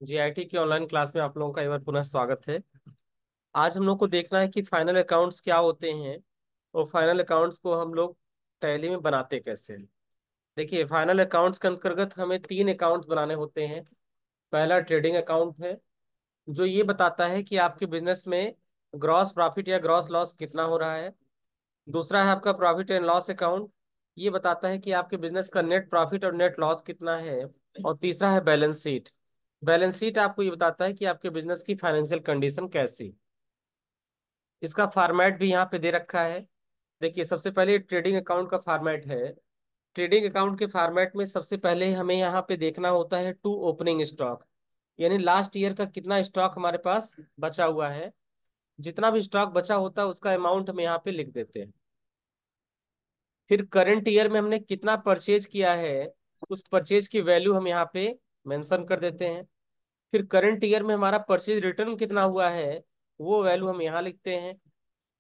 GIT की online class में आप लोगों का एक बार पुनः स्वागत है। आज हम लोग को देखना है कि फाइनल अकाउंट्स क्या होते हैं और फाइनल अकाउंट्स को हम लोग टैली में बनाते कैसे हैं। देखिए, फाइनल अकाउंट्स के अंतर्गत हमें तीन अकाउंट्स बनाने होते हैं। पहला ट्रेडिंग अकाउंट है, जो ये बताता है कि आपके बिजनेस में ग्रॉस प्रॉफिट या ग्रॉस लॉस कितना हो रहा है। दूसरा है आपका प्रॉफिट एंड लॉस अकाउंट, ये बताता है कि आपके बिजनेस का नेट प्रॉफिट और नेट लॉस कितना है। और तीसरा है बैलेंस शीट। बैलेंस शीट आपको ये बताता है कि आपके बिजनेस की फाइनेंशियल कंडीशन कैसी। इसका फॉर्मेट भी यहाँ पे दे रखा है। देखिए, सबसे पहले ट्रेडिंग अकाउंट का फॉर्मेट है। ट्रेडिंग अकाउंट के फॉर्मेट में सबसे पहले हमें यहाँ पे देखना होता है टू ओपनिंग स्टॉक, यानी लास्ट ईयर का कितना स्टॉक हमारे पास बचा हुआ है। जितना भी स्टॉक बचा होता है उसका अमाउंट हम यहाँ पे लिख देते हैं। फिर करंट ईयर में हमने कितना परचेज किया है, उस परचेज की वैल्यू हम यहाँ पे मेंशन कर देते हैं। फिर करंट ईयर में हमारा परचेज रिटर्न कितना हुआ है, वो वैल्यू हम यहाँ लिखते हैं।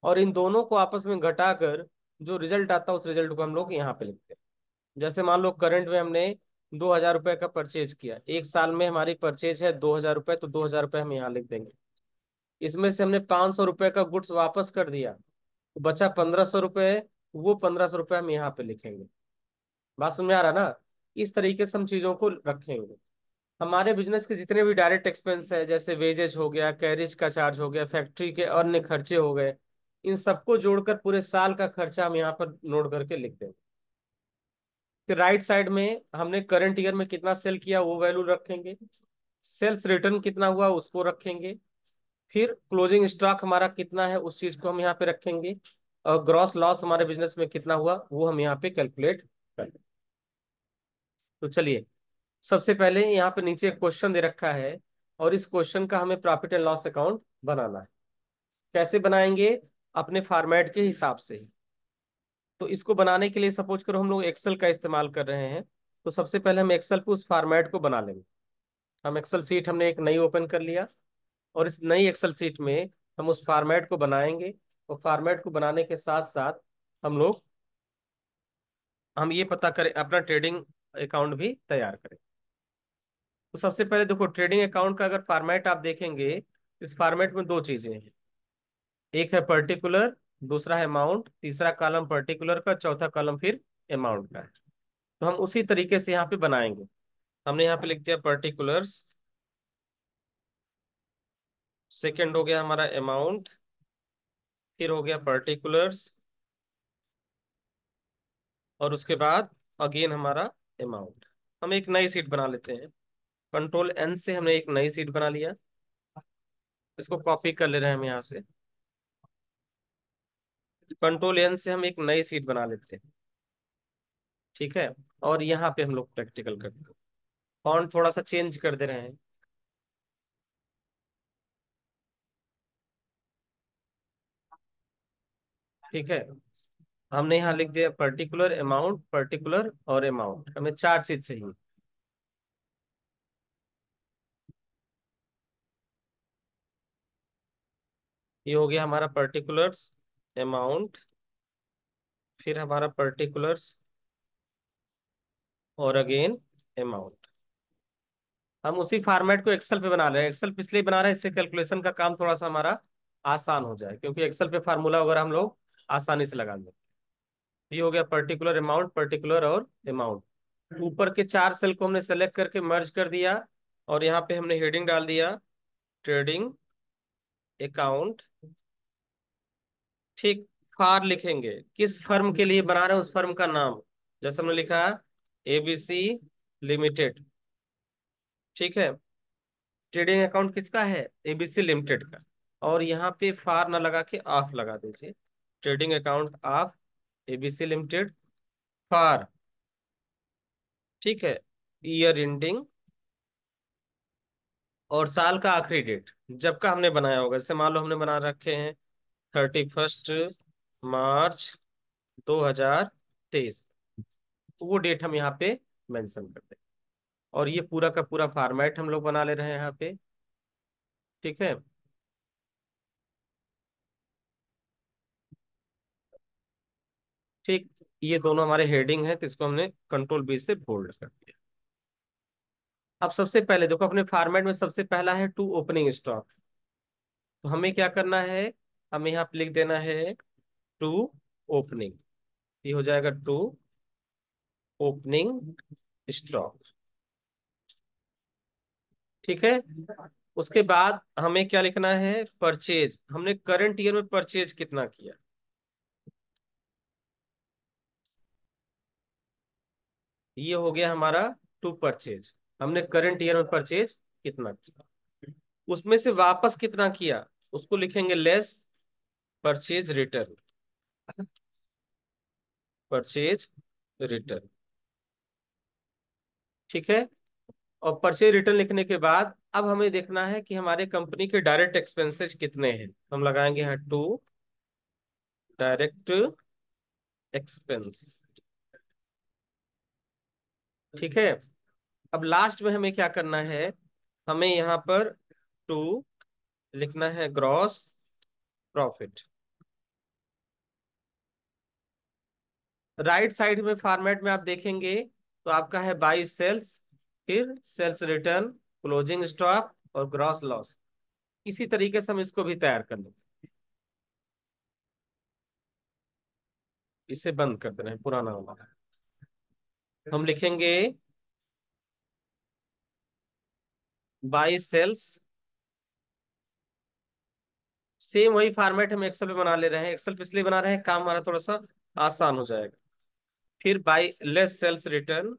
और इन दोनों को आपस में घटाकर जो रिजल्ट आता है उस रिजल्ट को हम लोग यहाँ पे लिखते हैं। जैसे मान लो करंट में हमने 2,000 रुपये का परचेज किया, एक साल में हमारी परचेज है 2,000 रुपये, तो 2,000 रुपये हम यहाँ लिख देंगे। इसमें से हमने 500 रुपये का गुड्स वापस कर दिया, तो बचा 1,500 रुपये, वो 1,500 रुपये हम यहाँ पे लिखेंगे। बात समझ में आ रहा ना। इस तरीके से हम चीजों को रखेंगे। हमारे बिजनेस के जितने भी डायरेक्ट एक्सपेंस है, जैसे वेजेज हो गया, कैरिज का चार्ज हो गया, फैक्ट्री के अन्य खर्चे हो गए, इन सबको जोड़कर पूरे साल का खर्चा हम यहाँ पर नोट करके लिख देंगे। फिर राइट साइड में हमने करंट ईयर में कितना सेल किया वो वैल्यू रखेंगे। सेल्स रिटर्न कितना हुआ उसको रखेंगे। फिर क्लोजिंग स्टॉक हमारा कितना है उस चीज को हम यहाँ पे रखेंगे। और ग्रॉस लॉस हमारे बिजनेस में कितना हुआ वो हम यहाँ पे कैलकुलेट करेंगे। तो चलिए, सबसे पहले यहाँ पे नीचे एक क्वेश्चन दे रखा है, और इस क्वेश्चन का हमें प्रॉफिट एंड लॉस अकाउंट बनाना है। कैसे बनाएंगे? अपने फॉर्मेट के हिसाब से। तो इसको बनाने के लिए सपोज करो हम लोग एक्सेल का इस्तेमाल कर रहे हैं, तो सबसे पहले हम एक्सेल पे उस फॉर्मेट को बना लेंगे। हम एक्सेल सीट हमने एक नई ओपन कर लिया, और इस नई एक्सेल सीट में हम उस फॉर्मेट को बनाएंगे। और फॉर्मेट को बनाने के साथ साथ हम लोग हम ये पता करें अपना ट्रेडिंग अकाउंट भी तैयार करें। तो सबसे पहले देखो, ट्रेडिंग अकाउंट का अगर फॉर्मेट आप देखेंगे, इस फॉर्मेट में दो चीजें हैं। एक है पर्टिकुलर, दूसरा है अमाउंट। तीसरा कॉलम पर्टिकुलर का, चौथा कॉलम फिर अमाउंट का है। तो हम उसी तरीके से यहाँ पे बनाएंगे। हमने यहाँ पे लिख दिया पर्टिकुलर्स, सेकंड हो गया हमारा अमाउंट, फिर हो गया पर्टिकुलर्स, और उसके बाद अगेन हमारा अमाउंट। हम एक नई सीट बना लेते हैं। कंट्रोल एन से हमने एक नई सीट बना लिया। इसको कॉपी कर ले रहे हैं हम यहाँ से। कंट्रोल एन से हम एक नई सीट बना लेते हैं। ठीक है। और यहाँ पे हम लोग प्रैक्टिकल करते हैं। फॉन्ट थोड़ा सा चेंज कर दे रहे हैं। ठीक है। हमने यहाँ लिख दिया पर्टिकुलर अमाउंट, पर्टिकुलर और अमाउंट, हमें चार चीज चाहिए। ये हो गया हमारा पर्टिकुलर्स, अमाउंट, फिर हमारा पर्टिकुलर्स, और अगेन अमाउंट। हम उसी फॉर्मेट को एक्सेल पे बना रहे हैं। एक्सेल पे इसलिए बना रहे हैं, इससे कैलकुलेशन का काम थोड़ा सा हमारा आसान हो जाए, क्योंकि एक्सेल पे फार्मूला वगैरह हम लोग आसानी से लगा लें। ये हो गया पर्टिकुलर अमाउंट, पर्टिकुलर और अमाउंट। ऊपर के चार सेल को हमने सेलेक्ट करके मर्ज कर दिया, और यहाँ पे हमने हेडिंग डाल दिया ट्रेडिंग अकाउंट। ठीक। फार लिखेंगे, किस फर्म के लिए बना रहे हैं उस फर्म का नाम। जैसे हमने लिखा एबीसी लिमिटेड। ठीक है। ट्रेडिंग अकाउंट किसका है? एबीसी लिमिटेड का। और यहाँ पे फार ना लगा के ऑफ लगा दीजिए। Trading account of ABC limited, फार। ठीक है। ईयर एंडिंग, और साल का आखिरी डेट जब का हमने बनाया होगा। जैसे मान लो हमने बना रखे हैं 31 मार्च 2023, तो वो डेट हम यहाँ पे मेंशन कर दें। और ये पूरा का पूरा फॉर्मेट हम लोग बना ले रहे हैं यहाँ पे। ठीक है। ठीक। ये दोनों हमारे हेडिंग है, तो इसको हमने कंट्रोल बी से बोल्ड कर दिया। अब सबसे पहले देखो, अपने फॉर्मेट में सबसे पहला है टू ओपनिंग स्टॉक। तो हमें क्या करना है, हमें यहाँ पे लिख देना है टू ओपनिंग। ये हो जाएगा टू ओपनिंग स्टॉक। ठीक है। उसके बाद हमें क्या लिखना है, परचेज। हमने करंट ईयर में परचेज कितना किया, ये हो गया हमारा टू परचेज। हमने करंट ईयर में परचेज कितना किया, उसमें से वापस कितना किया उसको लिखेंगे less purchase return. Purchase return. ठीक है। और परचेज रिटर्न लिखने के बाद अब हमें देखना है कि हमारे कंपनी के डायरेक्ट एक्सपेंसेस कितने हैं। हम लगाएंगे यहाँ टू डायरेक्ट एक्सपेंस। ठीक है। अब लास्ट में हमें क्या करना है, हमें यहाँ पर टू लिखना है ग्रॉस प्रॉफिट। राइट साइड में फॉर्मेट में आप देखेंगे तो आपका है बाई सेल्स, फिर सेल्स रिटर्न, क्लोजिंग स्टॉक और ग्रॉस लॉस। इसी तरीके से हम इसको भी तैयार कर लेंगे। इसे बंद कर देना है पुराना वाला। हम लिखेंगे बाई सेल्स, सेम वही फॉर्मेट हम एक्सेल में बना ले रहे हैं। एक्सेल पे इसलिए बना रहे हैं, काम हमारा थोड़ा सा आसान हो जाएगा। फिर बाई लेस सेल्स रिटर्न।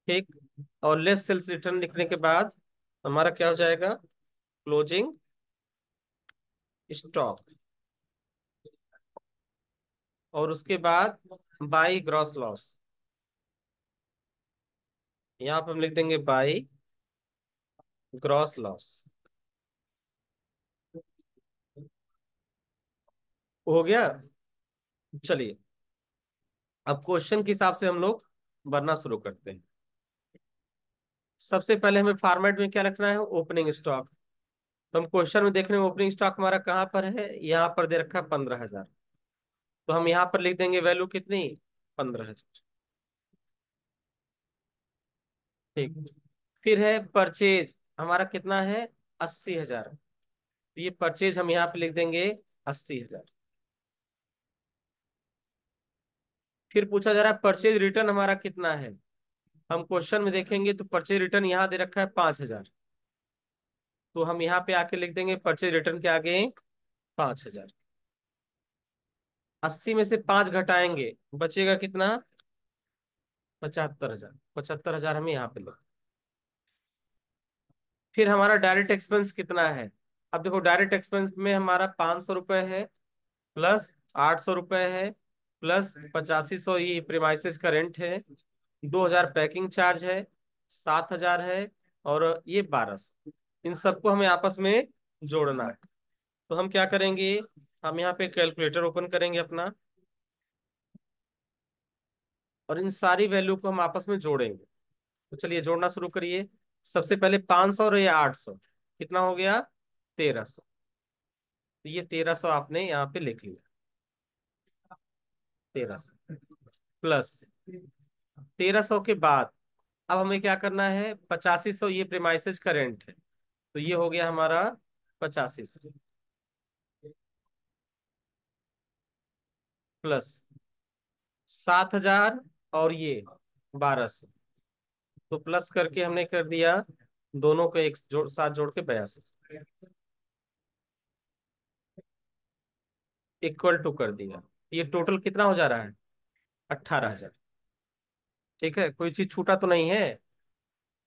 ठीक। और लेस सेल्स रिटर्न लिखने के बाद हमारा क्या हो जाएगा, क्लोजिंग स्टॉक। और उसके बाद बाई ग्रॉस लॉस। यहाँ पे हम लिख देंगे बाई ग्रॉस लॉस। हो गया। चलिए, अब क्वेश्चन के हिसाब से हम लोग भरना शुरू करते हैं। सबसे पहले हमें फॉर्मेट में क्या रखना है, ओपनिंग स्टॉक। तो हम क्वेश्चन में देख रहे हैं ओपनिंग स्टॉक हमारा कहाँ पर है, यहाँ पर दे रखा है 15,000। तो हम यहाँ पर लिख देंगे वैल्यू कितनी, 15,000। ठीक। फिर है परचेज, हमारा कितना है, 80,000। तो ये परचेज हम यहाँ पे लिख देंगे 80,000। फिर पूछा जा रहा है परचेज रिटर्न हमारा कितना है। हम क्वेश्चन में देखेंगे तो परचेज रिटर्न यहाँ दे रखा है 5,000। तो हम यहाँ पे आके लिख देंगे परचेज रिटर्न के आगे 5,000। 80 में से 5 घटाएंगे, बचेगा कितना, 75,000। 75,000 हमें यहाँ पे लो। फिर हमारा डायरेक्ट एक्सपेंस कितना है। अब देखो डायरेक्ट एक्सपेंस में हमारा 500 रुपये है, प्लस 800 रुपये है, प्लस 8500 ये प्रीमाइसेस का रेंट है, 2,000 पैकिंग चार्ज है, 7,000 है, और ये 1200। इन सबको हमें आपस में जोड़ना है। तो हम क्या करेंगे, हम यहाँ पे कैलकुलेटर ओपन करेंगे अपना, और इन सारी वैल्यू को हम आपस में जोड़ेंगे। तो चलिए जोड़ना शुरू करिए। सबसे पहले 500 और ये 800, कितना हो गया, 1,300। तो ये 1,300 आपने यहाँ पे लिख लिया। 1,300 प्लस 1,300 के बाद अब हमें क्या करना है, 8500 ये प्रीमाइसेस का रेंट है। तो ये हो गया हमारा 8500, प्लस 7,000 और ये 1,200। तो प्लस करके हमने कर दिया दोनों को एक जोड़, साथ जोड़ के 82 इक्वल टू कर दिया। ये टोटल कितना हो जा रहा है, 18,000। ठीक है, कोई चीज छूटा तो नहीं है।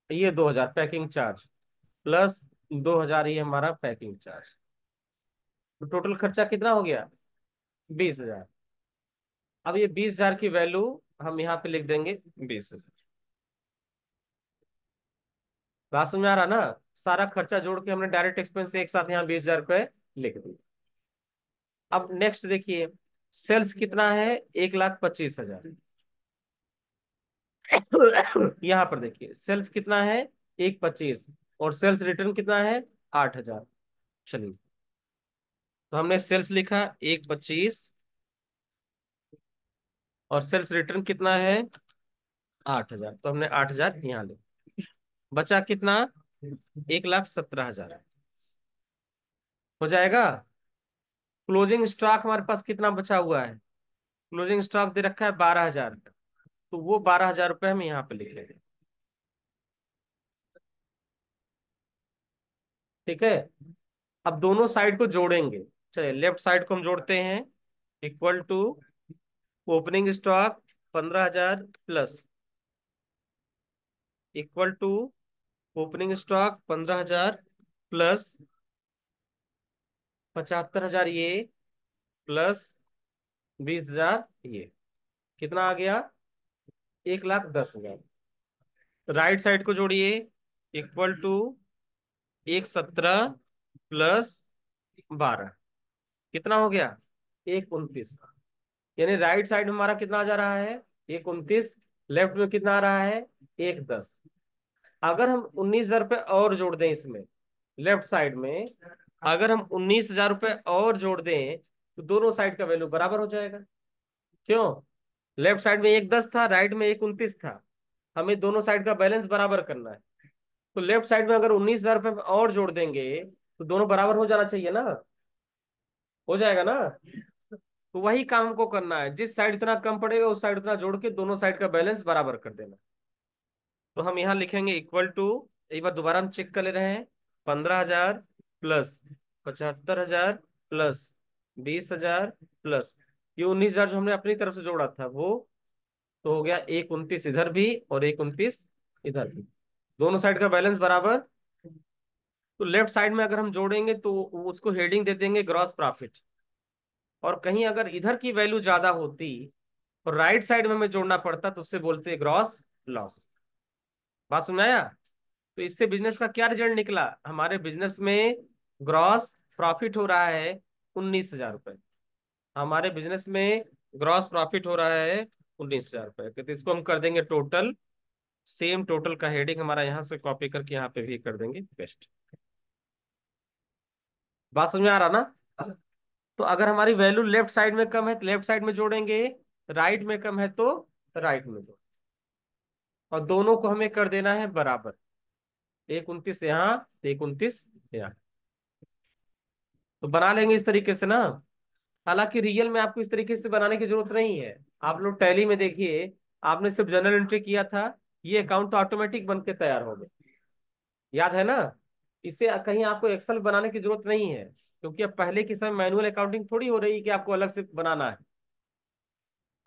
ये 2,000 पैकिंग चार्ज, प्लस 2,000 ये हमारा पैकिंग चार्ज। तो टोटल खर्चा कितना हो गया, 20,000। अब ये 20,000 की वैल्यू हम यहाँ पे लिख देंगे 20,000। बात समझ में आ रहा ना, सारा खर्चा जोड़ के हमने डायरेक्ट एक्सपेंस एक साथ यहाँ 20,000 रुपये लिख दिए। अब नेक्स्ट देखिए, सेल्स कितना है, 1,25,000। यहाँ पर देखिए सेल्स कितना है, 1,25,000, और सेल्स रिटर्न कितना है, 8,000। चलिए तो हमने सेल्स लिखा 125, और सेल्स रिटर्न कितना है 8,000, तो हमने 8,000 यहाँ ले। बचा कितना 1,17,000 हो जाएगा। क्लोजिंग स्टॉक हमारे पास कितना बचा हुआ है, क्लोजिंग स्टॉक दे रखा है 12,000 का, तो वो 12,000 रुपये हम यहाँ पे लिख लेंगे। ठीक है। अब दोनों साइड को जोड़ेंगे। चलिए लेफ्ट साइड को हम जोड़ते हैं। Equal to opening stock 15,000 plus, equal to opening stock 15,000 plus 75,000 ये, प्लस 20,000 ये, कितना आ गया 1,10,000। राइट साइड को जोड़िए। इक्वल टू 117 प्लस 12, कितना हो गया 129। यानी राइट साइड में हमारा कितना जा रहा है 129, लेफ्ट में कितना आ रहा है 110। अगर हम 19,000 रुपये और जोड़ दें इसमें, लेफ्ट साइड में अगर हम 19,000 रुपये और जोड़ दें, तो दोनों साइड का वैल्यू बराबर हो जाएगा। क्यों, लेफ्ट साइड में 110 था, राइट में 129 था, हमें दोनों साइड का बैलेंस बराबर करना है। तो लेफ्ट साइड में अगर 19,000 रुपये और जोड़ देंगे, तो दोनों बराबर हो जाना चाहिए ना, हो जाएगा ना। तो वही काम हमको करना है, जिस साइड इतना कम पड़ेगा उस साइड उतना जोड़ के दोनों साइड का बैलेंस बराबर कर देना। तो हम यहाँ लिखेंगे इक्वल टू, एक बार दोबारा हम चेक कर ले रहे हैं, 15,000 प्लस 75,000 प्लस 20,000 प्लस ये 19,000 जो हमने अपनी तरफ से जोड़ा था वो, तो हो गया 129 इधर भी और 129 इधर भी, दोनों साइड का बैलेंस बराबर। तो लेफ्ट साइड में अगर हम जोड़ेंगे तो उसको हेडिंग दे देंगे ग्रॉस प्रॉफिट, और कहीं अगर इधर की वैल्यू ज्यादा होती और राइट साइड में हमें जोड़ना पड़ता तो उससे बोलते हैं ग्रॉस लॉस। बात सुनाया। तो इससे बिजनेस का क्या रिजल्ट निकला, हमारे बिजनेस में ग्रॉस प्रॉफिट हो रहा है 19,000 रुपये, हमारे बिजनेस में ग्रॉस प्रॉफिट हो रहा है 19,000 रुपये। तो इसको हम कर देंगे टोटल, सेम टोटल का हेडिंग हमारा यहाँ से कॉपी करके यहाँ पे भी कर देंगे पेस्ट। बात समझ में आ रहा ना। तो अगर हमारी वैल्यू लेफ्ट साइड में कम है तो लेफ्ट साइड में जोड़ेंगे, राइट में कम है तो राइट में जोड़, और दोनों को हमें कर देना है बराबर, 129 यहाँ, 129 यहाँ। तो बना लेंगे इस तरीके से ना। हालांकि रियल में आपको इस तरीके से बनाने की जरूरत नहीं है। आप लोग टैली में देखिए, आपने सिर्फ जनरल एंट्री किया था, ये अकाउंट तो ऑटोमेटिक बन के तैयार हो गया, याद है ना। इसे कहीं आपको एक्सेल बनाने की जरूरत नहीं है, क्योंकि अब पहले के समय मैनुअल अकाउंटिंग थोड़ी हो रही है कि आपको अलग से बनाना है।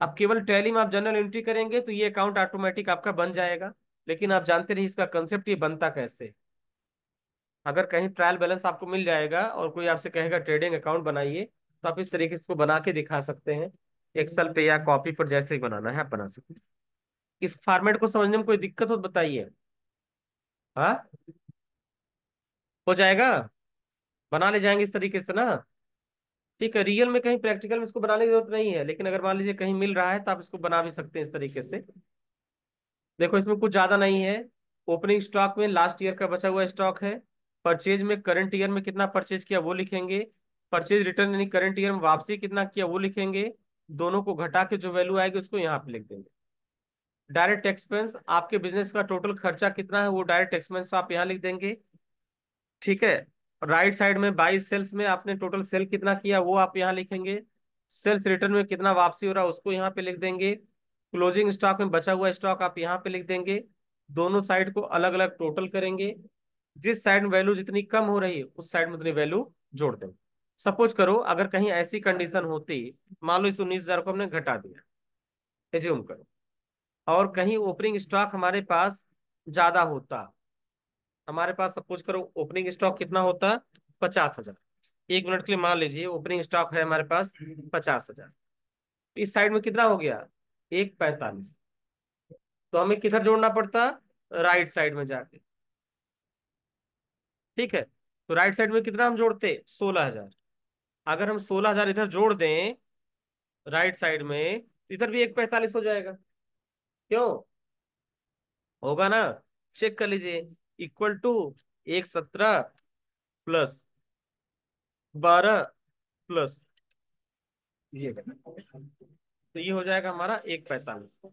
अब केवल टैली में आप जनरल एंट्री करेंगे तो ये अकाउंट ऑटोमेटिक आपका बन जाएगा। लेकिन आप जानते रहिए इसका कंसेप्ट ये बनता कैसे। अगर कहीं ट्रायल बैलेंस आपको मिल जाएगा और कोई आपसे कहेगा ट्रेडिंग अकाउंट बनाइए, तो आप इस तरीके से इसको बना के दिखा सकते हैं, एक्सेल पे या कॉपी पर, जैसे ही बनाना है आप बना सकते हैं। इस फॉर्मेट को समझने में कोई दिक्कत हो तो बताइए। हाँ, हो जाएगा, बना ले जाएंगे इस तरीके से ना। ठीक है, रियल में कहीं प्रैक्टिकल में इसको बनाने की जरूरत नहीं है, लेकिन अगर मान लीजिए कहीं मिल रहा है तो आप इसको बना भी सकते हैं इस तरीके से। देखो इसमें कुछ ज्यादा नहीं है। ओपनिंग स्टॉक में लास्ट ईयर का बचा हुआ स्टॉक है, परचेज में करंट ईयर में कितना परचेज किया वो लिखेंगे, परचेज रिटर्न यानी करंट ईयर में वापसी कितना किया वो लिखेंगे, दोनों को घटा के जो वैल्यू आएगी उसको यहाँ पे लिख देंगे। डायरेक्ट एक्सपेंस, आपके बिजनेस का टोटल खर्चा कितना है वो डायरेक्ट एक्सपेंस पे आप यहाँ लिख देंगे। ठीक है। राइट साइड में 22 सेल्स में आपने टोटल सेल कितना किया वो आप यहाँ लिखेंगे, सेल्स रिटर्न में कितना वापसी हो रहा है उसको यहाँ पे लिख देंगे, क्लोजिंग स्टॉक में बचा हुआ स्टॉक आप यहाँ पे लिख देंगे। दोनों साइड को अलग अलग टोटल करेंगे, जिस साइड में वैल्यू जितनी कम हो रही है उस साइड में उतनी वैल्यू जोड़ देंगे। सपोज करो अगर कहीं ऐसी कंडीशन होती, मान लो इस 19,000 को हमने घटा दिया, एज्यूम करो, और कहीं ओपनिंग स्टॉक हमारे पास ज्यादा होता, हमारे पास सपोज करो ओपनिंग स्टॉक कितना होता 50,000, 1 मिनट के लिए मान लीजिए ओपनिंग स्टॉक है हमारे पास 50,000, इस साइड में कितना हो गया 145, तो हमें किधर जोड़ना पड़ता राइट साइड में जाके। ठीक है, तो राइट साइड में कितना हम जोड़ते 16,000, अगर हम 16,000 इधर जोड़ दें राइट साइड में तो इधर भी 145 हो जाएगा। क्यों, होगा ना, चेक कर लीजिए। इक्वल टू 117 प्लस 12 प्लस ये, तो ये हो जाएगा हमारा 145।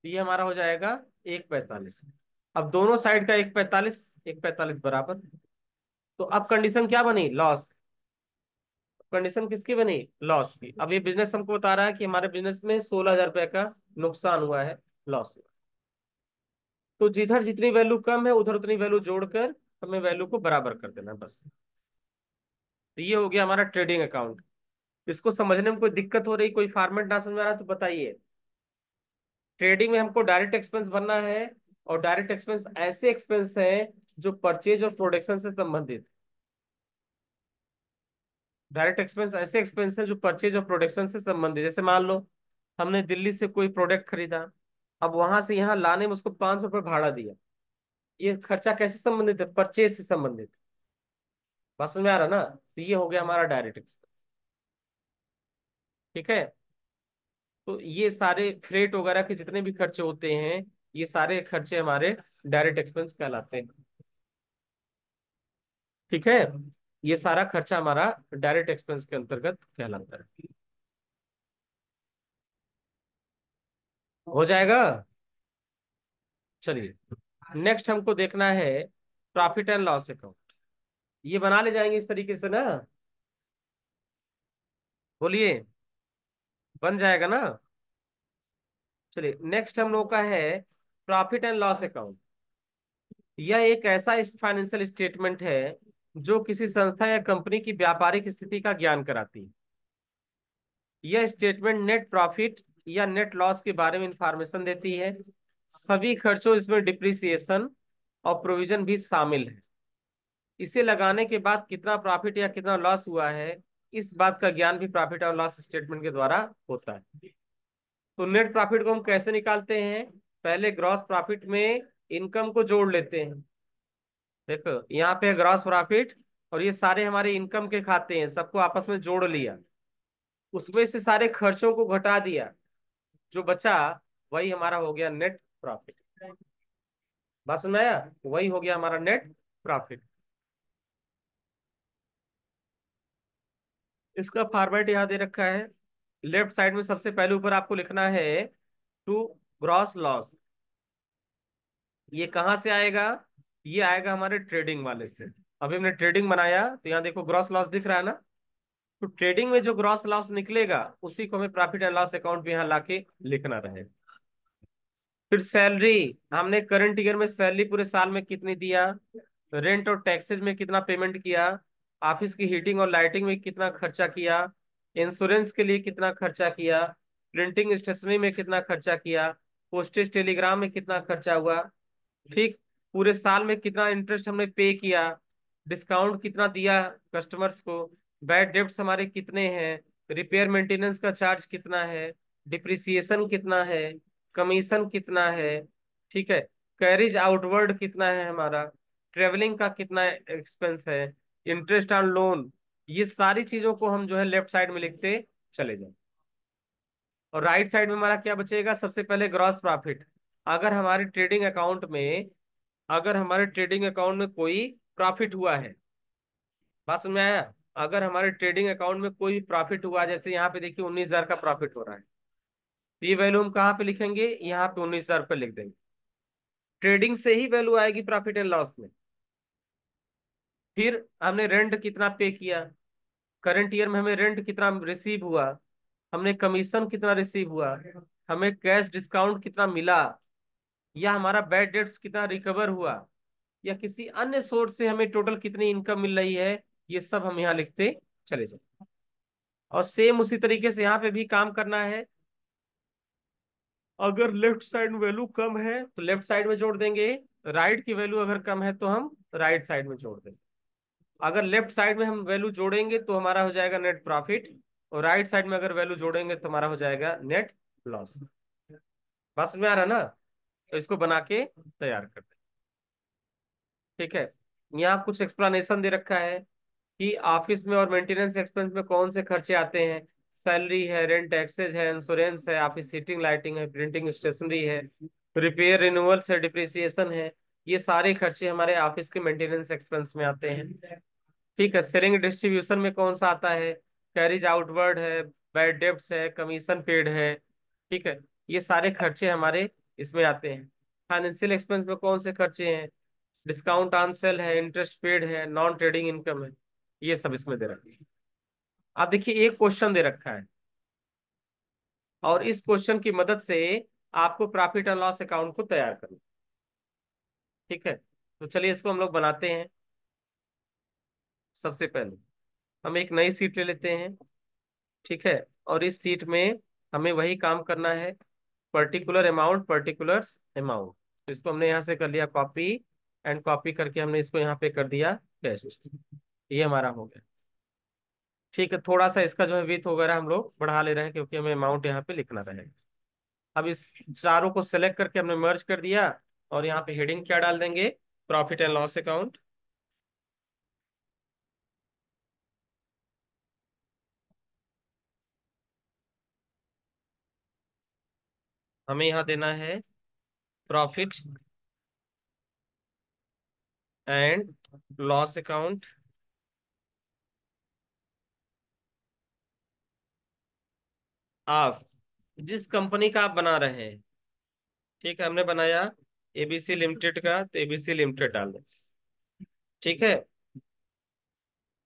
ये हमारा हो जाएगा 145। अब दोनों साइड का 145, 145 बराबर। तो अब कंडीशन क्या बनी? लॉस। कंडीशन किसकी बनी? लॉस की। अब ये बिजनेस हमको बता रहा है कि हमारे बिजनेस में 16,000 रुपए का नुकसान हुआ है, लॉस हुआ। तो जिधर जितनी वैल्यू कम है उधर उतनी वैल्यू जोड़कर हमें वैल्यू को बराबर कर देना है बस। तो ये हो गया हमारा ट्रेडिंग अकाउंट। इसको समझने में कोई दिक्कत हो रही, कोई फॉर्मेट ना समझ में आ रहा तो बताइए। ट्रेडिंग में हमको डायरेक्ट एक्सपेंस भरना है, और डायरेक्ट एक्सपेंस ऐसे एक्सपेंस है जो परचेज और प्रोडक्शन से संबंधित। डायरेक्ट एक्सपेंस ऐसे एक्सपेंस है जो परचेज और प्रोडक्शन से संबंधित। जैसे मान लो हमने दिल्ली से कोई प्रोडक्ट खरीदा, अब वहां से यहाँ लाने में उसको 500 रुपये भाड़ा दिया। ये खर्चा कैसे संबंधित है? परचेज से संबंधित। बात समझ में आ रहा ना? तो ये हो गया हमारा डायरेक्ट एक्सपेंस। ठीक है। तो ये सारे फ्रेट वगैरह के जितने भी खर्चे होते हैं, ये सारे खर्चे हमारे डायरेक्ट एक्सपेंस कहलाते हैं। ठीक है। ये सारा खर्चा हमारा डायरेक्ट एक्सपेंस के अंतर्गत कहलाता है। हो जाएगा। चलिए, नेक्स्ट हमको देखना है प्रॉफिट एंड लॉस अकाउंट। ये बना ले जाएंगे इस तरीके से ना? बोलिए, बन जाएगा ना? चलिए, नेक्स्ट हम लोग का है प्रॉफिट एंड लॉस अकाउंट। यह एक ऐसा फाइनेंशियल स्टेटमेंट है जो किसी संस्था या कंपनी की व्यापारिक स्थिति का ज्ञान कराती है। यह स्टेटमेंट नेट प्रॉफिट या नेट लॉस के बारे में इंफॉर्मेशन देती है। सभी खर्चों, इसमें डिप्रिसिएशन और प्रोविजन भी शामिल है। इसे लगाने के बाद कितना प्रॉफिट या कितना लॉस हुआ है, इस बात का ज्ञान भी प्रॉफिट और लॉस स्टेटमेंट के द्वारा होता है। तो नेट प्रॉफिट को हम कैसे निकालते हैं? पहले ग्रॉस प्रॉफिट में इनकम को जोड़ लेते हैं। देखो यहाँ पे ग्रॉस प्रॉफिट, और ये सारे हमारे इनकम के खाते हैं, सबको आपस में जोड़ लिया, उसमें से सारे खर्चों को घटा दिया, जो बचा वही हमारा हो गया नेट प्रॉफिट। बात समझ में आया? वही हो गया हमारा नेट प्रॉफिट। इसका फॉर्मेट यहाँ दे रखा है। लेफ्ट साइड में सबसे पहले ऊपर आपको लिखना है टू ग्रॉस लॉस। ये कहाँ से आएगा? ये आएगा हमारे ट्रेडिंग वाले से। अभी हमने ट्रेडिंग बनाया तो यहाँ देखो ग्रॉस लॉस दिख रहा है ना? तो ट्रेडिंग में जो ग्रॉस लॉस निकलेगा उसी को हमें प्रॉफिट एंड लॉस अकाउंट में यहाँ लाके लिखना रहेगा। फिर सैलरी, हमने करंट ईयर में सैलरी पूरे साल में कितनी दिया, रेंट और टैक्सेस में कितना पेमेंट किया, ऑफिस की हीटिंग और लाइटिंग में कितना खर्चा किया, इंश्योरेंस के लिए कितना खर्चा किया, प्रिंटिंग स्टेशनरी में कितना खर्चा किया, पोस्टेज टेलीग्राम में कितना खर्चा हुआ। ठीक। पूरे साल में कितना इंटरेस्ट हमने पे किया, डिस्काउंट कितना दिया कस्टमर्स को, बैड डेब्ट्स हमारे कितने हैं, रिपेयर मेंटेनेंस का चार्ज कितना है, डिप्रिसिएशन कितना है, कमीशन कितना है। ठीक है। कैरिज आउटवर्ड कितना है हमारा, ट्रेवलिंग का कितना एक्सपेंस है, इंटरेस्ट ऑन लोन। ये सारी चीजों को हम जो है लेफ्ट साइड में लिखते चले जाए। और राइट साइड में हमारा क्या बचेगा? सबसे पहले ग्रॉस प्रॉफिट। अगर हमारे ट्रेडिंग अकाउंट में अगर हमारे ट्रेडिंग अकाउंट में कोई प्रॉफिट हुआ है, बात समझ में आया? अगर हमारे ट्रेडिंग अकाउंट में कोई प्रॉफिट हुआ, जैसे यहाँ पे देखिए 19,000 का प्रॉफिट हो रहा है, तो ये वैल्यू हम कहाँ पे लिखेंगे? यहाँ पे 19,000 पे लिख देंगे। ट्रेडिंग से ही वैल्यू आएगी प्रॉफिट एंड लॉस में। फिर हमने रेंट कितना पे किया, करंट ईयर में हमें रेंट कितना रिसीव हुआ, हमने कमीशन कितना रिसीव हुआ, हमें कैश डिस्काउंट कितना मिला, या हमारा बैड डेट्स कितना रिकवर हुआ, या किसी अन्य सोर्स से हमें टोटल कितनी इनकम मिल रही है, ये सब हम यहाँ लिखते चले जाए। और सेम उसी तरीके से यहाँ पे भी काम करना है। अगर लेफ्ट साइड में वैल्यू कम है तो लेफ्ट साइड में जोड़ देंगे, राइट की वैल्यू अगर कम है तो हम राइट साइड में जोड़ देंगे। अगर लेफ्ट साइड में हम वैल्यू जोड़ेंगे तो हमारा हो जाएगा नेट प्रॉफिट, और राइट साइड में अगर वैल्यू जोड़ेंगे तो हमारा हो जाएगा नेट लॉस। बस में आ रहा ना? तो इसको बना के तैयार कर दें। ठीक है। यहाँ कुछ एक्सप्लेनेशन दे रखा है कि ऑफिस में और मेंटेनेंस एक्सपेंस में कौन से खर्चे आते हैं। सैलरी है, रेंट टैक्सेज है, इंश्योरेंस है, ऑफिस सीटिंग लाइटिंग है, प्रिंटिंग स्टेशनरी है, रिपेयर रिन्यूअल्स है, डिप्रिसिएशन है। ये सारे खर्चे हमारे ऑफिस के मेंटेनेंस एक्सपेंस में आते हैं। ठीक है, सेलिंग डिस्ट्रीब्यूशन में कौन सा आता है? कैरिज आउटवर्ड है, बैड डेब्ट्स है, कमीशन पेड है। ठीक है, ये सारे खर्चे हमारे इसमें आते हैं। फाइनेंशियल एक्सपेंस में कौन से खर्चे हैं? डिस्काउंट ऑन सेल है, इंटरेस्ट पेड है, नॉन ट्रेडिंग इनकम है। ये सब इसमें दे रखा है। अब देखिए एक क्वेश्चन दे रखा है, और इस क्वेश्चन की मदद से आपको प्रॉफिट एंड लॉस अकाउंट को तैयार करना। ठीक है, तो चलिए इसको हम लोग बनाते हैं। सबसे पहले हम एक नई सीट ले लेते हैं। ठीक है, और इस सीट में हमें वही काम करना है, पर्टिकुलर अमाउंट पर्टिकुलर अमाउंट। तो इसको हमने यहाँ से कर लिया कॉपी, एंड कॉपी करके हमने इसको यहाँ पे कर दिया पेस्ट। ये हमारा हो गया। ठीक है, थोड़ा सा इसका जो है विथ वगैरह हम लोग बढ़ा ले रहे हैं, क्योंकि हमें अमाउंट यहाँ पे लिखना रहेगा। अब इस चारों को सेलेक्ट करके हमने मर्ज कर दिया, और यहाँ पे हेडिंग क्या डाल देंगे? Profit and loss account. हमें यहाँ देना है प्रॉफिट एंड लॉस अकाउंट आप जिस कंपनी का आप बना रहे हैं। ठीक है, हमने बनाया एबीसी लिमिटेड का, तो एबीसी लिमिटेड डाल दें। ठीक है,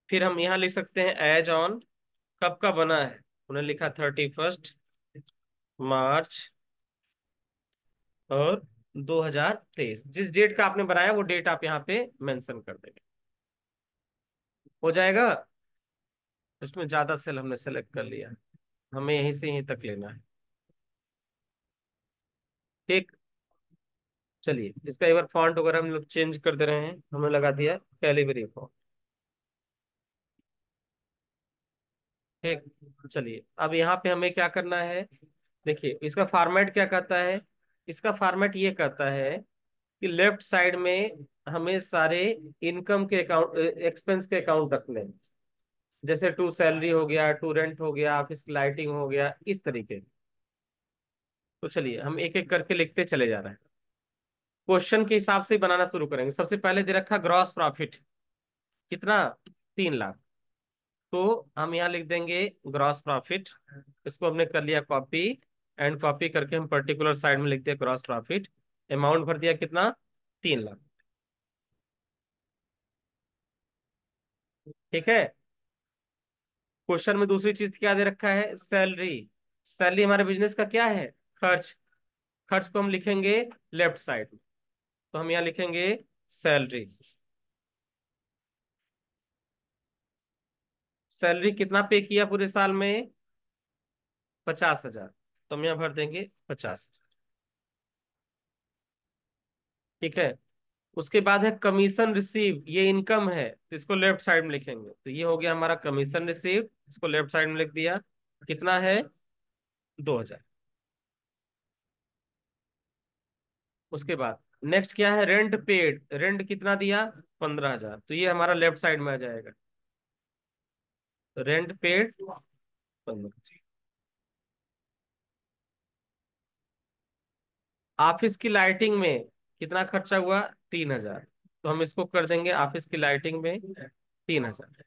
फिर हम यहाँ लिख सकते हैं एज ऑन, कब का बना है? उन्होंने लिखा 31 मार्च और 2023। जिस डेट का आपने बनाया वो डेट आप यहाँ पे मेंशन कर देंगे। हो जाएगा। उसमें ज्यादा सेल हमने सेलेक्ट कर लिया, हमें यहीं से यहीं तक लेना है। ठीक, चलिए इसका एक बार फॉन्ट वगैरह हम लोग चेंज कर दे रहे हैं। हमने लगा दिया कैलिबरी फॉन्ट। ठीक, चलिए अब यहाँ पे हमें क्या करना है? देखिए इसका फॉर्मेट क्या कहता है। इसका फॉर्मेट ये कहता है कि लेफ्ट साइड में हमें सारे इनकम के अकाउंट, एक्सपेंस के अकाउंट रखने हैं। जैसे टू सैलरी हो गया, टू रेंट हो गया, ऑफिस की लाइटिंग हो गया, इस तरीके। तो चलिए हम एक एक करके लिखते चले जा रहे हैं। क्वेश्चन के हिसाब से ही बनाना शुरू करेंगे। सबसे पहले दे रखा ग्रॉस प्रॉफिट कितना? 3 लाख। तो हम यहाँ लिख देंगे ग्रॉस प्रॉफिट। इसको हमने कर लिया कॉपी, एंड कॉपी करके हम पर्टिकुलर साइड में लिख दिया ग्रॉस प्रॉफिट। अमाउंट भर दिया कितना? 3 लाख। ठीक है, क्वेश्चन में दूसरी चीज क्या दे रखा है? सैलरी। सैलरी हमारे बिजनेस का क्या है? खर्च। खर्च को हम लिखेंगे लेफ्ट साइड में, तो हम यहाँ लिखेंगे सैलरी। सैलरी कितना पे किया पूरे साल में? 50,000। तो हम यहाँ भर देंगे 50,000। ठीक है, उसके बाद है कमीशन रिसीव, ये इनकम है, तो इसको लेफ्ट साइड में लिखेंगे। तो ये हो गया हमारा कमीशन रिसीव, इसको लेफ्ट साइड में लिख दिया। कितना है? 2,000। उसके बाद नेक्स्ट क्या है? Rent paid. रेंट कितना दिया? 15,000। तो ये हमारा लेफ्ट साइड में आ जाएगा, रेंट पेड 15। ऑफिस की लाइटिंग में कितना खर्चा हुआ? 3,000। तो हम इसको कर देंगे ऑफिस की लाइटिंग में 3,000।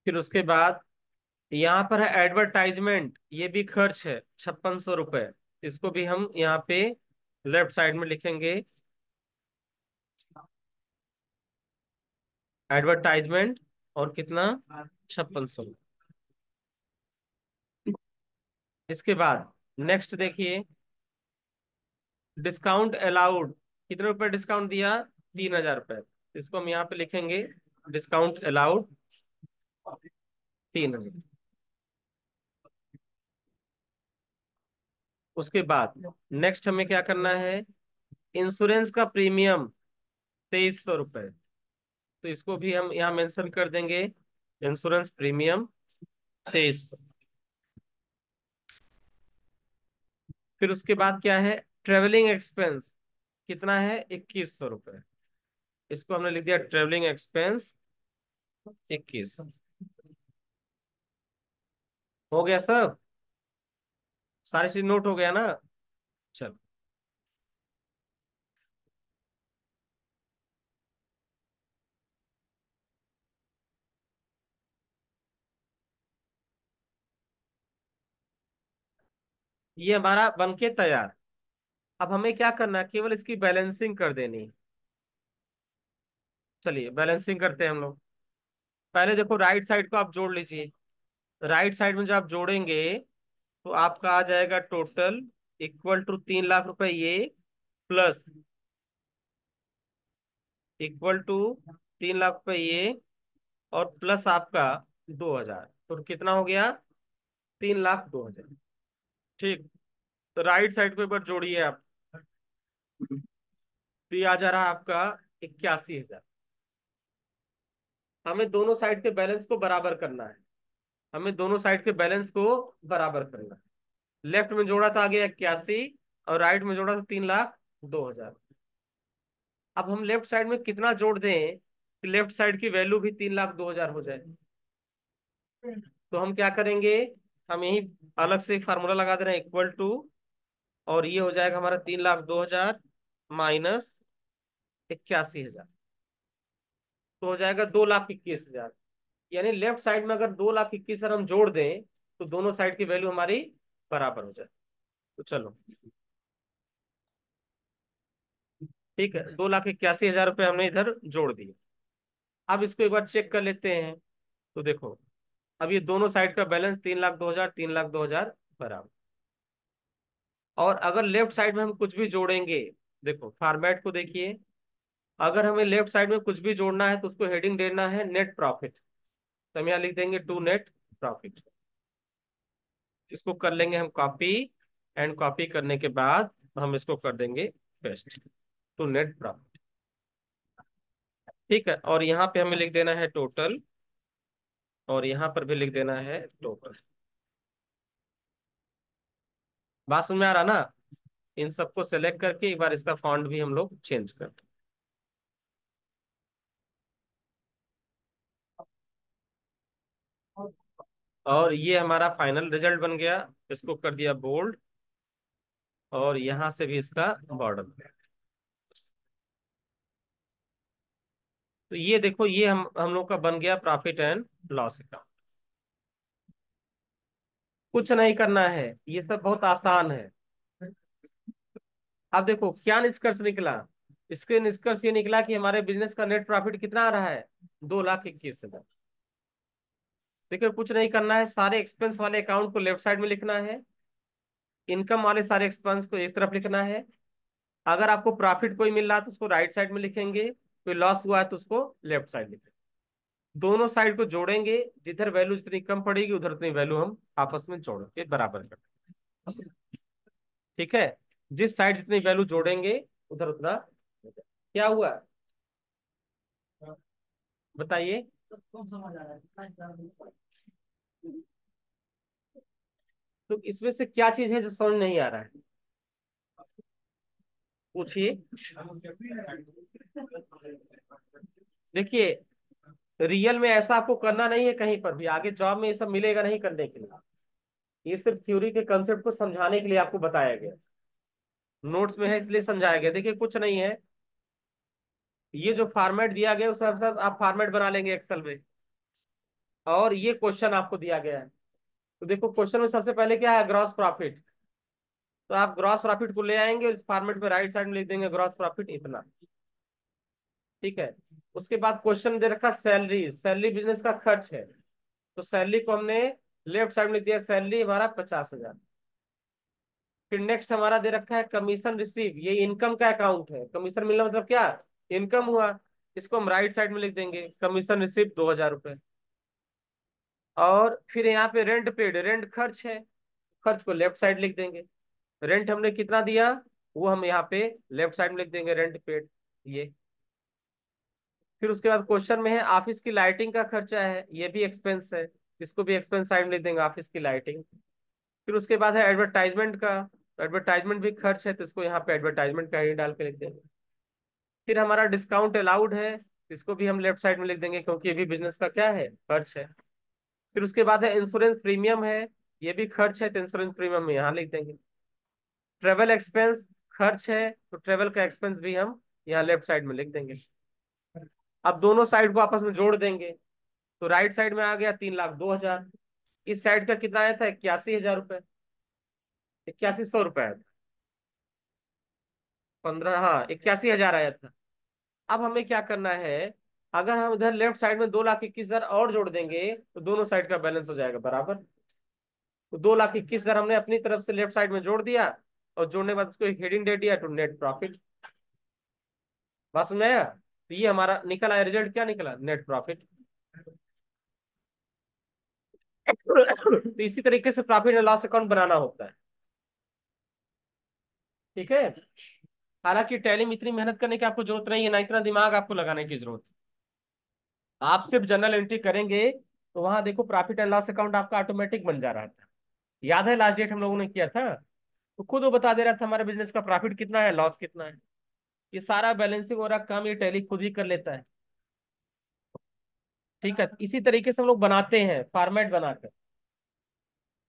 फिर उसके बाद यहाँ पर है एडवर्टाइजमेंट, ये भी खर्च है 5600 रुपये। इसको भी हम यहाँ पे लेफ्ट साइड में लिखेंगे एडवर्टाइजमेंट, और कितना? 5600। इसके बाद नेक्स्ट देखिए, डिस्काउंट अलाउड। कितने रुपए डिस्काउंट दिया? 3,000 रुपये। इसको हम यहाँ पे लिखेंगे डिस्काउंट अलाउड 3,000। उसके बाद नेक्स्ट हमें क्या करना है? इंश्योरेंस का प्रीमियम 2,300 रुपये। तो इसको भी हम यहाँ मेंशन कर देंगे इंश्योरेंस प्रीमियम 2,300। फिर उसके बाद क्या है? ट्रेवलिंग एक्सपेंस कितना है? 2,100 रुपये। इसको हमने लिख दिया ट्रेवलिंग एक्सपेंस 21। हो गया सब? सारी चीज नोट हो गया ना? चलो, ये हमारा बन के तैयार। अब हमें क्या करना है, केवल इसकी बैलेंसिंग कर देनी है। चलिए बैलेंसिंग करते हैं हम लोग। पहले देखो राइट साइड को आप जोड़ लीजिए। राइट साइड में जब आप जोड़ेंगे तो आपका आ जाएगा टोटल इक्वल टू 3 लाख रुपए ये, प्लस इक्वल टू 3 लाख रुपए ये, और प्लस आपका 2,000, तो कितना हो गया? 3,02,000। ठीक। तो राइट साइड को एक बार जोड़िए आप, तो ये आ जा रहा है आपका 81,000। हमें दोनों साइड के बैलेंस को बराबर करना है। हमें दोनों साइड के बैलेंस को बराबर करना है। लेफ्ट में जोड़ा था आगे 81, और राइट में जोड़ा था 3,02,000। अब हम लेफ्ट साइड में कितना जोड़ दें कि लेफ्ट साइड की वैल्यू भी 3,02,000 हो जाए? तो हम क्या करेंगे, हम यही अलग से एक फार्मूला लगा दे रहे हैं, इक्वल टू, और ये हो जाएगा हमारा 3,02,000 माइनस 81,000, तो हो जाएगा 2,21,000। यानी लेफ्ट साइड में अगर 2,21,000 हम जोड़ दें तो दोनों साइड की वैल्यू हमारी बराबर हो जाए। तो चलो, ठीक है, 2,81,000 रुपये हमने इधर जोड़ दिए। अब इसको एक बार चेक कर लेते हैं। तो देखो, अब ये दोनों साइड का बैलेंस 3,02,000, 3,02,000 बराबर। और अगर लेफ्ट साइड में हम कुछ भी जोड़ेंगे, देखो फॉर्मेट को देखिए, अगर हमें लेफ्ट साइड में कुछ भी जोड़ना है तो उसको हेडिंग देना है नेट प्रॉफिट। तो हम यहाँ लिख देंगे टू नेट प्रॉफिट। इसको कर लेंगे हम कॉपी, एंड कॉपी करने के बाद हम इसको कर देंगे पेस्ट, टू नेट प्रॉफिट। ठीक है, और यहाँ पे हमें लिख देना है टोटल, और यहाँ पर भी लिख देना है टोटल। बात समझ में आ रहा ना? इन सबको सेलेक्ट करके एक बार इसका फॉन्ट भी हम लोग चेंज कर दें। और ये हमारा फाइनल रिजल्ट बन गया। इसको कर दिया बोल्ड, और यहां से भी इसका बॉर्डर। तो ये देखो, ये हम लोग का बन गया प्रॉफिट एंड लॉस अकाउंट। कुछ नहीं करना है, ये सब बहुत आसान है। अब देखो क्या निष्कर्ष निकला। इसके निष्कर्ष ये निकला कि हमारे बिजनेस का नेट प्रॉफिट कितना आ रहा है, 2,21,000। देखो कुछ नहीं करना है, सारे एक्सपेंस वाले अकाउंट को लेफ्ट साइड में लिखना है, इनकम वाले सारे एक्सपेंस को एक तरफ लिखना है। अगर आपको प्रॉफिट कोई मिल रहा है तो उसको राइट साइड में लिखेंगे, कोई लॉस हुआ है तो उसको लेफ्ट साइड लिखेंगे। दोनों साइड को जोड़ेंगे, जिधर वैल्यू जितनी कम पड़ेगी उधर उतनी वैल्यू हम आपस में जोड़ के बराबर कर। ठीक है, जिस साइड जितनी वैल्यू जोड़ेंगे उधर उतना। क्या हुआ, बताइए। तो इसमें से क्या चीज है जो समझ नहीं आ रहा है, पूछिए। देखिए, रियल में ऐसा आपको करना नहीं है, कहीं पर भी आगे जॉब में ये सब मिलेगा नहीं करने के लिए। ये सिर्फ थ्योरी के कंसेप्ट को समझाने के लिए आपको बताया गया, नोट्स में है इसलिए समझाया गया। देखिए कुछ नहीं है, ये जो फॉर्मेट दिया गया उस हिसाब से आप फॉर्मेट बना लेंगे एक्सेल में, और ये क्वेश्चन आपको दिया गया है। तो देखो क्वेश्चन में सबसे पहले क्या है, ग्रॉस प्रॉफिट। तो आप ग्रॉस प्रॉफिट को ले आएंगे, इस फॉर्मेट में राइट साइड में लिख देंगे ग्रॉस प्रॉफिट इतना। ठीक है, उसके बाद क्वेश्चन दे रखा सैलरी, सैलरी बिजनेस का खर्च है, तो सैलरी को हमने लेफ्ट साइड में दिया, सैलरी हमारा 50,000। फिर नेक्स्ट हमारा दे रखा है कमीशन रिसीव, ये इनकम का अकाउंट है, कमीशन मिलना मतलब क्या, इनकम हुआ। इसको हम राइट साइड में लिख देंगे कमीशन रिसीव 2,000 रुपये। और फिर यहाँ पे रेंट पेड, रेंट खर्च है, खर्च को लेफ्ट साइड लिख देंगे। रेंट हमने कितना दिया वो हम यहाँ पे लेफ्ट साइड में लिख देंगे, रेंट पेड ये। फिर उसके बाद क्वेश्चन में है ऑफिस की लाइटिंग का खर्चा है, ये भी एक्सपेंस है, इसको भी एक्सपेंस साइड में लिख देंगे, ऑफिस की लाइटिंग। फिर उसके बाद है एडवर्टाइजमेंट का, एडवर्टाइजमेंट भी खर्च है, तो इसको यहाँ पे एडवर्टाइजमेंट का ही डाल के लिख देंगे। फिर हमारा डिस्काउंट अलाउड है, इसको भी हम लेफ्ट साइड में लिख देंगे, क्योंकि ये भी बिजनेस का क्या है, खर्च है। फिर उसके बाद है इंश्योरेंस प्रीमियम है, ये भी खर्च है, तो इंश्योरेंस प्रीमियम में यहाँ लिख देंगे। ट्रेवल एक्सपेंस खर्च है, तो ट्रेवल का एक्सपेंस भी हम यहाँ लेफ्ट साइड में लिख देंगे। अब दोनों साइड को आपस में जोड़ देंगे, तो राइट साइड में आ गया 3,02,000। इस साइड का कितना आया था? 81,000 रुपये, 8100 रुपये। 15, हाँ 81,000 आया था। अब हमें क्या करना है, अगर हम इधर लेफ्ट साइड में 2,21,000 और जोड़ देंगे तो दोनों साइड का बैलेंस हो जाएगा बराबर। तो 2,21,000 हमने अपनी तरफ से लेफ्ट साइड में जोड़ दिया, और जोड़ने के बाद उसको एक हेडिंग दे दिया टू नेट प्रॉफिट। बस में आया? तो ये हमारा निकल आया, रिजल्ट क्या निकला? Net profit. तो इसी तरीके से प्रॉफिट एंड लॉस अकाउंट बनाना होता है। ठीक है। हालांकि टैली में इतनी मेहनत करने की आपको जरूरत नहीं है, ना इतना दिमाग आपको लगाने की जरूरत है। आप सिर्फ जनरल एंट्री करेंगे तो वहां देखो प्रॉफिट एंड लॉस अकाउंट आपका ऑटोमेटिक बन जा रहा था। याद है लास्ट डेट हम लोगों ने किया था, तो खुद वो बता दे रहा था हमारे बिजनेस का प्रॉफिट कितना है, लॉस कितना है। ये सारा बैलेंसिंग और काम ये टैली खुद ही कर लेता है। ठीक है, इसी तरीके से हम लोग बनाते हैं फॉर्मेट बनाकर।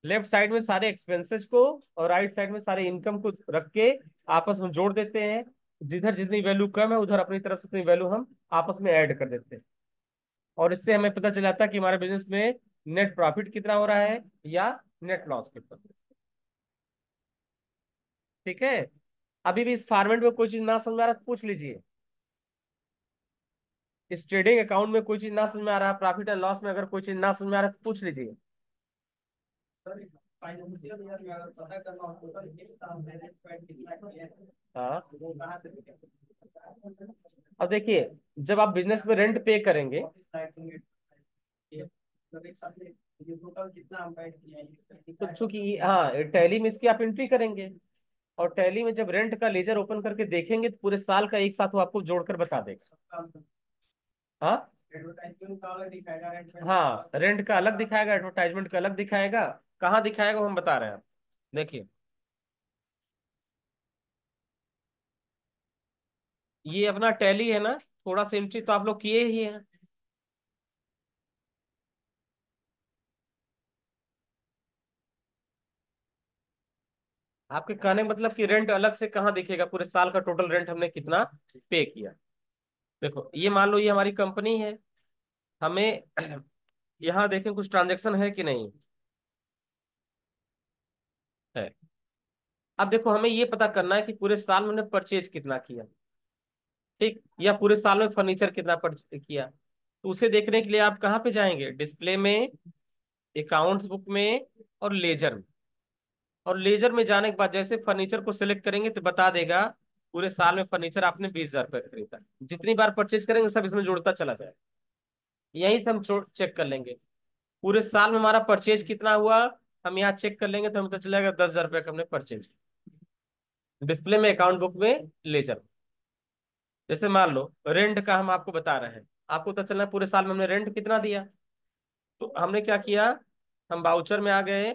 लेफ्ट साइड में सारे एक्सपेंसेस को और राइट साइड में सारे इनकम को रख के आपस में जोड़ देते हैं। जिधर जितनी वैल्यू कम है उधर अपनी तरफ से उतनी वैल्यू हम आपस में ऐड कर देते हैं। और इससे हमें पता चल जाता है कि हमारे बिजनेस में नेट प्रॉफिट कितना हो रहा है या नेट लॉस कितना। ठीक है। अभी भी इस फॉर्मेट में कोई चीज ना समझ में आ रहा तो पूछ लीजिए। इस ट्रेडिंग अकाउंट में कोई चीज ना समझ में आ रहा, प्रॉफिट एंड लॉस में अगर कोई चीज ना समझ में आ रहा तो पूछ लीजिए। हाँ, अब देखिए, जब आप बिजनेस में रेंट पे करेंगे, तो चूंकि हाँ टैली में इसकी आप एंट्री करेंगे, और टैली में जब रेंट का लेजर ओपन करके देखेंगे तो पूरे साल का एक साथ वो आपको जोड़कर बता देगा। हाँ, हाँ रेंट का अलग दिखाएगा, एडवर्टाइजमेंट का अलग दिखाएगा। कहाँ दिखाएगा वो हम बता रहे हैं। देखिए, ये अपना टैली है ना, थोड़ा सा एंट्री तो आप लोग किए ही हैं। आपके कहने का मतलब कि रेंट अलग से कहाँ दिखेगा, पूरे साल का टोटल रेंट हमने कितना पे किया। देखो, ये मान लो ये हमारी कंपनी है, हमें यहाँ देखें कुछ ट्रांजेक्शन है कि नहीं है। अब देखो, हमें ये पता करना है कि पूरे साल में हमने परचेज कितना किया, ठीक, या पूरे साल में फर्नीचर कितना किया। तो उसे देखने के लिए आप कहाँ पे जाएंगे? डिस्प्ले में, अकाउंट्स बुक में, और लेजर में। और लेजर में जाने के बाद जैसे फर्नीचर को सिलेक्ट करेंगे तो बता देगा पूरे साल में फर्नीचर आपने 20,000 रुपये खरीदा। जितनी बार परचेज करेंगे सब इसमें जुड़ता चला जाए। यहीं से हम चेक कर लेंगे पूरे साल में हमारा परचेज कितना हुआ। हम यहाँ चेक कर लेंगे तो हमें पता चलेगा 10,000 रुपये का हमने परचेज किया। डिस्प्ले में, अकाउंट बुक में, लेजर में। जैसे मान लो रेंट का हम आपको बता रहे हैं, आपको पता चलना है पूरे साल में हमने रेंट कितना दिया। तो हमने क्या किया, हम बाउचर में आ गए,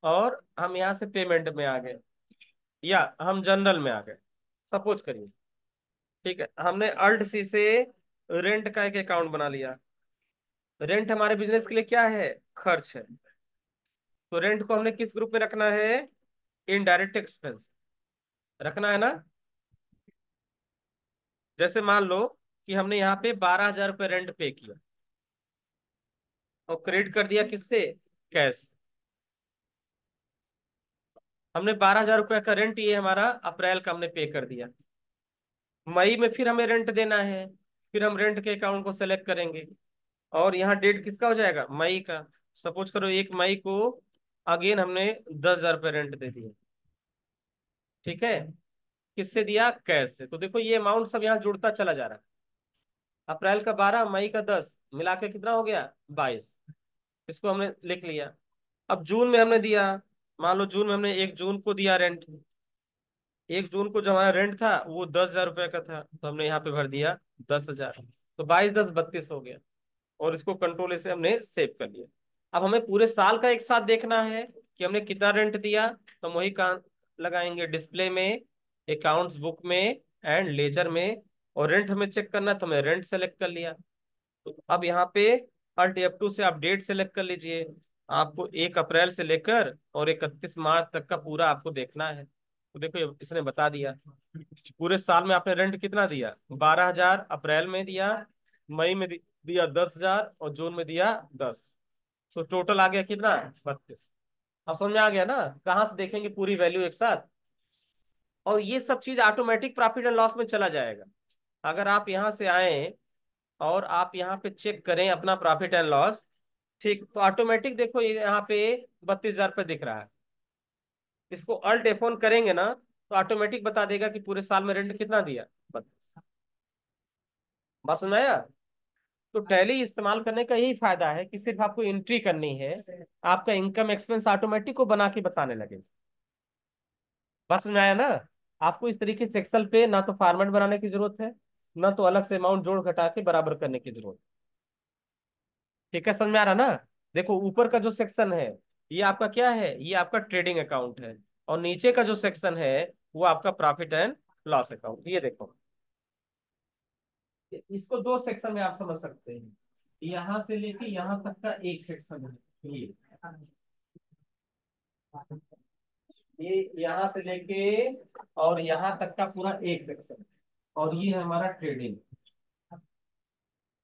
और हम यहाँ से पेमेंट में आ गए, या हम जनरल में आ गए। सपोज करिए, ठीक है, हमने अल्ट सी से रेंट का एक अकाउंट बना लिया। रेंट हमारे बिजनेस के लिए क्या है? खर्च है। तो रेंट को हमने किस ग्रुप में रखना है? इनडायरेक्ट एक्सपेंस रखना है ना। जैसे मान लो कि हमने यहाँ पे 12,000 रुपये रेंट पे किया, और क्रेडिट कर दिया किससे? कैश। हमने 12,000 रुपये का रेंट, ये हमारा अप्रैल का हमने पे कर दिया। मई में फिर हमें रेंट देना है, फिर हम रेंट के अकाउंट को सेलेक्ट करेंगे, और यहाँ डेट किसका हो जाएगा? मई का। सपोज करो 1 मई को अगेन हमने 10,000 रुपये रेंट दे दिए। ठीक है, किससे दिया? कैश से। तो देखो ये अमाउंट सब यहाँ जुड़ता चला जा रहा है। अप्रैल का 12, मई का 10, मिला के कितना हो गया? 22। इसको हमने लिख लिया। अब जून में हमने दिया, मान लो जून में हमने 1 जून को दिया रेंट। 1 जून को जो हमारा रेंट था वो 10,000 रुपये का था, तो हमने यहाँ पे भर दिया 10,000। तो 22 10 32 हो गया, और इसको कंट्रोल से हमने सेव कर लिया। अब हमें पूरे साल का एक साथ देखना है कि हमने कितना रेंट दिया, तो हम वही काम लगाएंगे डिस्प्ले में, अकाउंट्स बुक में, एंड लेजर में। और रेंट हमें चेक करना है तो हमने रेंट सेलेक्ट कर लिया। तो अब यहाँ पे अल्ट F2 से आप डेट सेलेक्ट कर लीजिए। आपको 1 अप्रैल से लेकर और 31 मार्च तक का पूरा आपको देखना है। तो देखो इसने बता दिया पूरे साल में आपने रेंट कितना दिया, 12,000 अप्रैल में दिया, मई में दिया 10,000 और जून में दिया 10। तो टोटल आ गया कितना, 32। अब समझ में आ गया ना, कहाँ से देखेंगे पूरी वैल्यू एक साथ। और ये सब चीज ऑटोमेटिक प्रॉफिट एंड लॉस में चला जाएगा। अगर आप यहाँ से आए और आप यहाँ पे चेक करें अपना प्रॉफिट एंड लॉस, ठीक, तो ऑटोमेटिक देखो ये यहाँ पे 32,000 रुपये दिख रहा है। इसको अल्ट F1 करेंगे ना तो ऑटोमेटिक बता देगा कि पूरे साल में रेंट कितना दिया, 32। बस समझ में आया। तो टैली इस्तेमाल करने का यही फायदा है कि सिर्फ आपको एंट्री करनी है, आपका इनकम एक्सपेंस ऑटोमेटिक को बना के बताने लगे। बस समझ में आया ना। आपको इस तरीके से एक्सेल पे ना तो फॉर्मेट बनाने की जरूरत है, ना तो अलग से अमाउंट जोड़ घटा के बराबर करने की जरूरत है। ठीक है, समझ में आ रहा ना। देखो ऊपर का जो सेक्शन है ये आपका क्या है, ये आपका ट्रेडिंग अकाउंट है। और नीचे का जो सेक्शन है वो आपका प्रॉफिट एंड लॉस अकाउंट। ये देखो इसको दो सेक्शन में आप समझ सकते हैं, यहां से लेके यहां तक का एक सेक्शन है ये यहां से लेके और यहां तक का पूरा एक सेक्शन। और ये है हमारा ट्रेडिंग।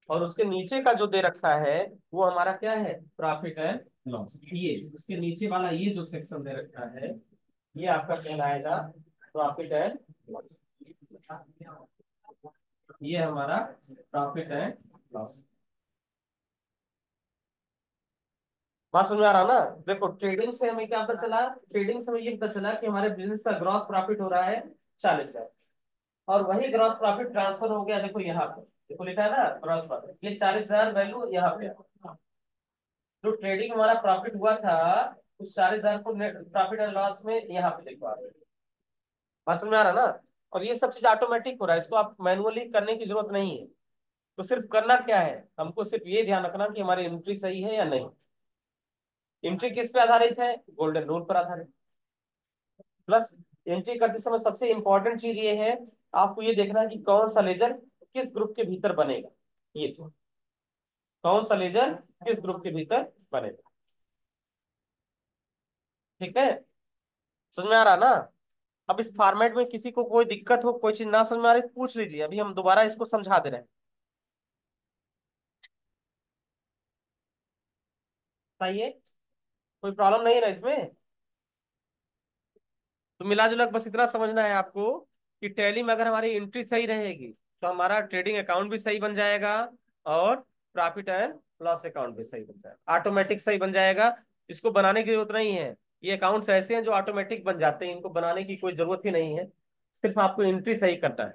और उसके नीचे का जो दे रखा है वो हमारा क्या है, प्रॉफिट एंड लॉस। ये इसके नीचे वाला ये जो सेक्शन दे रखा है ये आपका कहलाएगा प्रॉफिट एंड लॉस। ये हमारा प्रॉफिट एंड लॉस। बात समझ में आ रहा ना। देखो ट्रेडिंग से हमें क्या पता चला, ट्रेडिंग से हमें ये पता चला कि हमारे बिजनेस का ग्रॉस प्रॉफिट हो रहा है 40,000। और वही ग्रॉस प्रॉफिट ट्रांसफर हो गया, देखो यहाँ पे देखो लिखा है ना ग्रॉस प्रॉफिट, ये 40,000 वैल्यू यहाँ पे जो ट्रेडिंग हमारा प्रॉफिट हुआ था उस 40,000 को नेट प्रॉफिट एंड लॉस में यहाँ पे देखो आप। बात समझ में आ रहा ना। और ये सब चीज ऑटोमेटिक हो रहा है, इसको आप मैनुअली करने की जरूरत नहीं है। तो सिर्फ करना क्या है, हमको सिर्फ ये ध्यान रखना कि हमारी एंट्री सही है या नहीं। एंट्री किस पे आधारित है, गोल्डन रूल पर आधारित। प्लस एंट्री करते समय सबसे इंपॉर्टेंट चीज ये है, आपको ये देखना है कि कौन सा लेजर किस ग्रुप के भीतर बनेगा। ये तो कौन सा लेजर किस ग्रुप के भीतर बनेगा। ठीक है, समझ में आ रहा ना। अब इस फॉर्मेट में किसी को कोई दिक्कत हो, कोई चीज ना समझ में आ रही तो पूछ लीजिए, अभी हम दोबारा इसको समझा दे रहे हैं। बताइए, कोई प्रॉब्लम नहीं है ना इसमें। तो मिला जुला के बस इतना समझना है आपको कि टैली में अगर हमारी एंट्री सही रहेगी तो हमारा ट्रेडिंग अकाउंट भी सही बन जाएगा और प्रॉफिट एंड लॉस अकाउंट भी सही बन जाएगा, ऑटोमेटिक सही बन जाएगा। इसको बनाने की जरूरत नहीं है। ये अकाउंट्स ऐसे हैं जो ऑटोमेटिक बन जाते हैं, इनको बनाने की कोई जरूरत ही नहीं है, सिर्फ आपको एंट्री सही करना है।